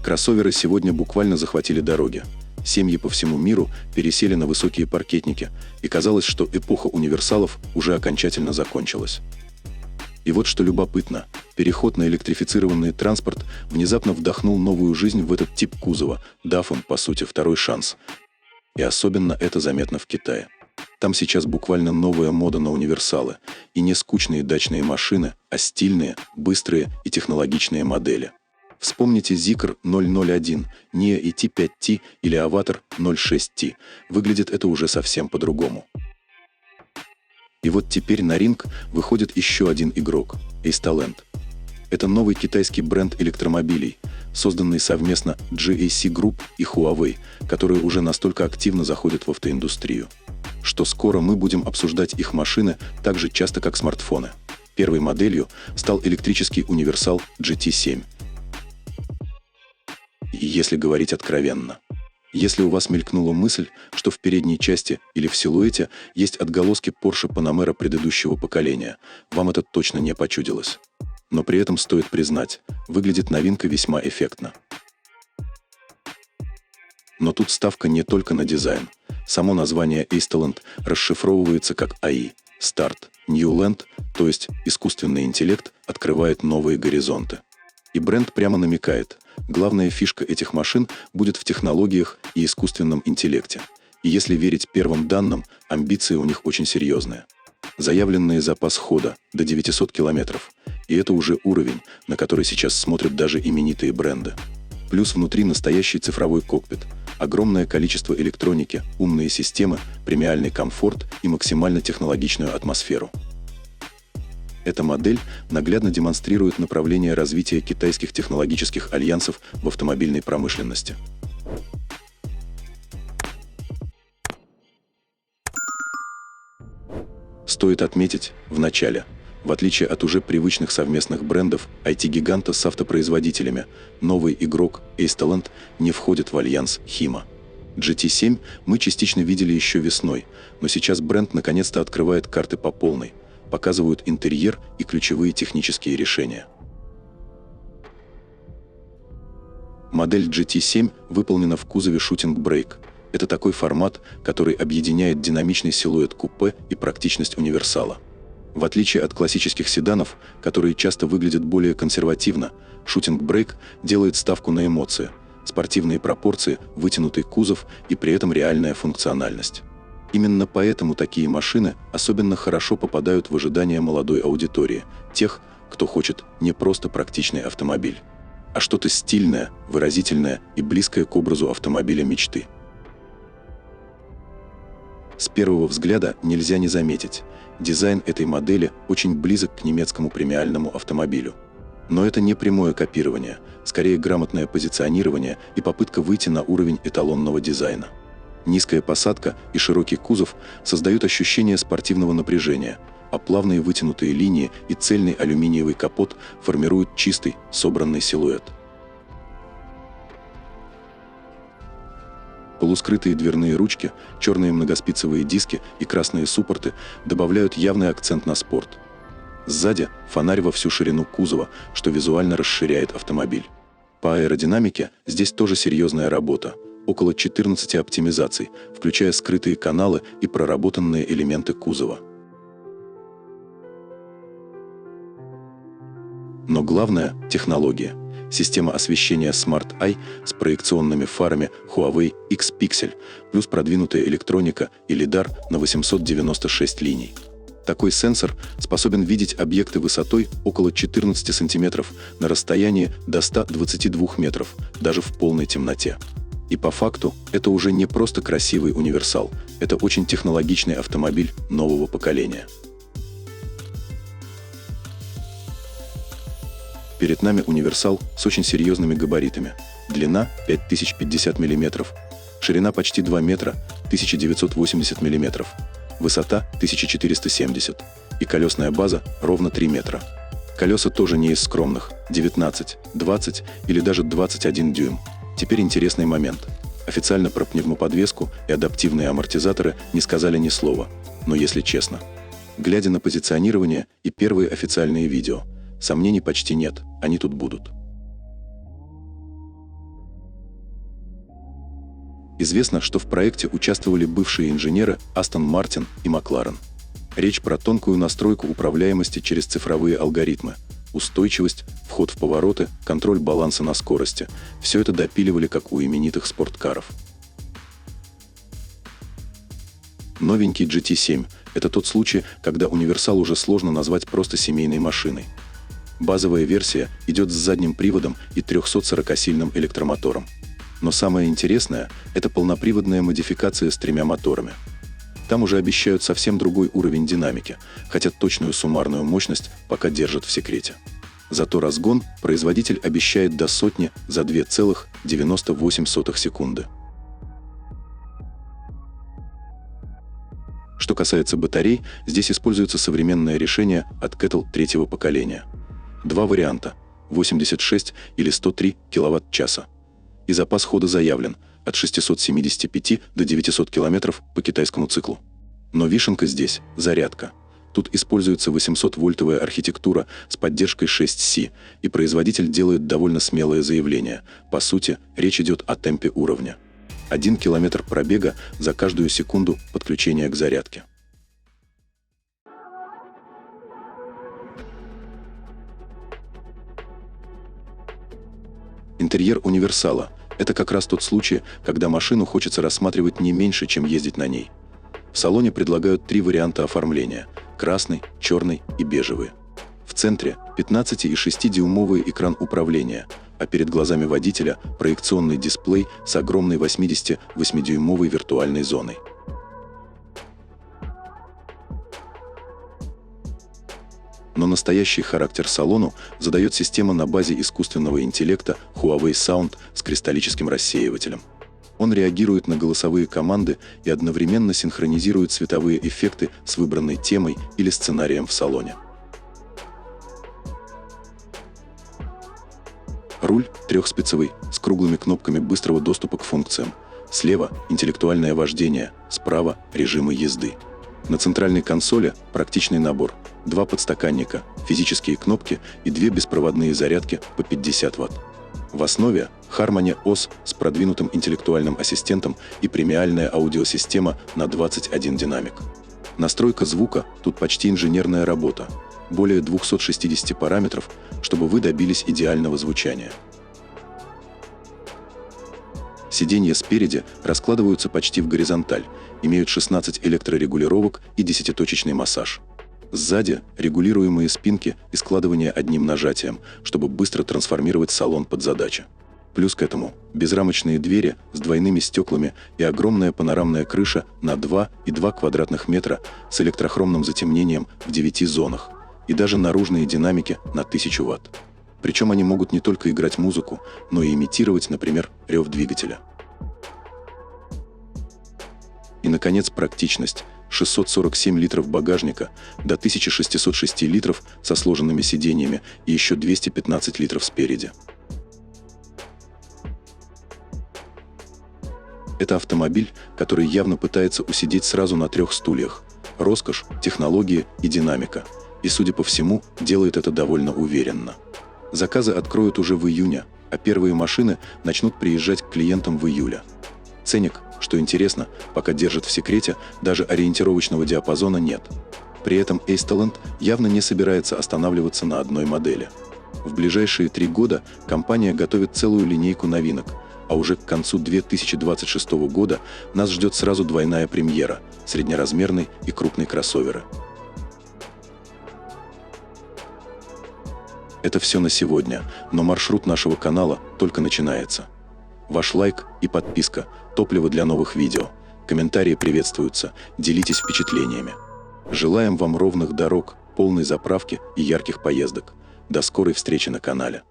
Кроссоверы сегодня буквально захватили дороги. Семьи по всему миру пересели на высокие паркетники, и казалось, что эпоха универсалов уже окончательно закончилась. И вот что любопытно, переход на электрифицированный транспорт внезапно вдохнул новую жизнь в этот тип кузова, дав им, по сути, второй шанс. И особенно это заметно в Китае. Там сейчас буквально новая мода на универсалы, и не скучные дачные машины, а стильные, быстрые и технологичные модели. Вспомните Zikr 001, NIO ET5T или Avatar 06T. Выглядит это уже совсем по-другому. И вот теперь на ринг выходит еще один игрок – Ace-Talent. Это новый китайский бренд электромобилей, созданный совместно GAC Group и Huawei, которые уже настолько активно заходят в автоиндустрию, что скоро мы будем обсуждать их машины так же часто, как смартфоны. Первой моделью стал электрический универсал GT7. И если говорить откровенно, если у вас мелькнула мысль, что в передней части или в силуэте есть отголоски Porsche Panamera предыдущего поколения, вам это точно не почудилось. Но при этом стоит признать, выглядит новинка весьма эффектно. Но тут ставка не только на дизайн. Само название Ace-Talent расшифровывается как AI – Start, New Land, то есть искусственный интеллект открывает новые горизонты. И бренд прямо намекает, главная фишка этих машин будет в технологиях и искусственном интеллекте. И если верить первым данным, амбиции у них очень серьезные. Заявленный запас хода до 900 километров. И это уже уровень, на который сейчас смотрят даже именитые бренды. Плюс внутри настоящий цифровой кокпит, огромное количество электроники, умные системы, премиальный комфорт и максимально технологичную атмосферу. Эта модель наглядно демонстрирует направление развития китайских технологических альянсов в автомобильной промышленности. Стоит отметить, в начале, в отличие от уже привычных совместных брендов IT-гиганта с автопроизводителями, новый игрок Ace-Talent не входит в альянс HIMA. GT7 мы частично видели еще весной, но сейчас бренд наконец-то открывает карты по полной, показывают интерьер и ключевые технические решения. Модель GT7 выполнена в кузове Shooting Brake. Это такой формат, который объединяет динамичный силуэт купе и практичность универсала. В отличие от классических седанов, которые часто выглядят более консервативно, Shooting Brake делает ставку на эмоции, спортивные пропорции, вытянутый кузов и при этом реальная функциональность. Именно поэтому такие машины особенно хорошо попадают в ожидания молодой аудитории, тех, кто хочет не просто практичный автомобиль, а что-то стильное, выразительное и близкое к образу автомобиля мечты. С первого взгляда нельзя не заметить, дизайн этой модели очень близок к немецкому премиальному автомобилю. Но это не прямое копирование, скорее грамотное позиционирование и попытка выйти на уровень эталонного дизайна. Низкая посадка и широкий кузов создают ощущение спортивного напряжения, а плавные вытянутые линии и цельный алюминиевый капот формируют чистый, собранный силуэт. Полускрытые дверные ручки, черные многоспицевые диски и красные суппорты добавляют явный акцент на спорт. Сзади фонарь во всю ширину кузова, что визуально расширяет автомобиль. По аэродинамике здесь тоже серьезная работа. Около 14 оптимизаций, включая скрытые каналы и проработанные элементы кузова. Но главное – технология. Система освещения Smart Eye с проекционными фарами Huawei X-Pixel, плюс продвинутая электроника и лидар на 896 линий. Такой сенсор способен видеть объекты высотой около 14 см на расстоянии до 122 метров, даже в полной темноте. И по факту, это уже не просто красивый универсал, это очень технологичный автомобиль нового поколения. Перед нами универсал с очень серьезными габаритами. Длина 5050 мм, ширина почти 2 метра, 1980 мм, высота 1470 и колесная база ровно 3 метра. Колеса тоже не из скромных – 19, 20 или даже 21 дюйм. Теперь интересный момент. Официально про пневмоподвеску и адаптивные амортизаторы не сказали ни слова. Но если честно, глядя на позиционирование и первые официальные видео, сомнений почти нет, они тут будут. Известно, что в проекте участвовали бывшие инженеры Aston Martin и McLaren. Речь про тонкую настройку управляемости через цифровые алгоритмы, устойчивость, вход в повороты, контроль баланса на скорости. Все это допиливали, как у именитых спорткаров. Новенький GT7 – это тот случай, когда универсал уже сложно назвать просто семейной машиной. Базовая версия идет с задним приводом и 340-сильным электромотором. Но самое интересное – это полноприводная модификация с 3 моторами. Там уже обещают совсем другой уровень динамики, хотя точную суммарную мощность пока держат в секрете. Зато разгон производитель обещает до 100 за 2,98 секунды. Что касается батарей, здесь используется современное решение от Kettle 3-го поколения. Два варианта – 86 или 103 кВт-часа. И запас хода заявлен от 675 до 900 км по китайскому циклу. Но вишенка здесь – зарядка. Тут используется 800-вольтовая архитектура с поддержкой 6C, и производитель делает довольно смелое заявление. По сути, речь идет о темпе уровня. 1 километр пробега за каждую секунду подключения к зарядке. Интерьер универсала – это как раз тот случай, когда машину хочется рассматривать не меньше, чем ездить на ней. В салоне предлагают 3 варианта оформления – красный, черный и бежевый. В центре 15,6-дюймовый экран управления, а перед глазами водителя проекционный дисплей с огромной 88-дюймовой виртуальной зоной. Но настоящий характер салону задает система на базе искусственного интеллекта Huawei Sound с кристаллическим рассеивателем. Он реагирует на голосовые команды и одновременно синхронизирует цветовые эффекты с выбранной темой или сценарием в салоне. Руль трехспицевый с круглыми кнопками быстрого доступа к функциям. Слева – интеллектуальное вождение, справа – режимы езды. На центральной консоли практичный набор. 2 подстаканника, физические кнопки и 2 беспроводные зарядки по 50 Вт. В основе Harmony OS с продвинутым интеллектуальным ассистентом и премиальная аудиосистема на 21 динамик. Настройка звука тут почти инженерная работа. Более 260 параметров, чтобы вы добились идеального звучания. Сиденья спереди раскладываются почти в горизонталь, имеют 16 электрорегулировок и 10-точечный массаж. Сзади регулируемые спинки и складывание одним нажатием, чтобы быстро трансформировать салон под задачи. Плюс к этому безрамочные двери с двойными стеклами и огромная панорамная крыша на 2,2 квадратных метра с электрохромным затемнением в 9 зонах и даже наружные динамики на 1000 Вт. Причем они могут не только играть музыку, но и имитировать, например, рев двигателя. И, наконец, практичность. 647 литров багажника, до 1606 литров со сложенными сиденьями и еще 215 литров спереди. Это автомобиль, который явно пытается усидеть сразу на 3 стульях. Роскошь, технологии и динамика. И, судя по всему, делает это довольно уверенно. Заказы откроют уже в июне, а первые машины начнут приезжать к клиентам в июле. Ценник, что интересно, пока держат в секрете, даже ориентировочного диапазона нет. При этом Estelland явно не собирается останавливаться на одной модели. В ближайшие 3 года компания готовит целую линейку новинок, а уже к концу 2026 года нас ждет сразу двойная премьера – среднеразмерный и крупный кроссоверы. Это все на сегодня, но маршрут нашего канала только начинается. Ваш лайк и подписка – топливо для новых видео. Комментарии приветствуются, делитесь впечатлениями. Желаем вам ровных дорог, полной заправки и ярких поездок. До скорой встречи на канале.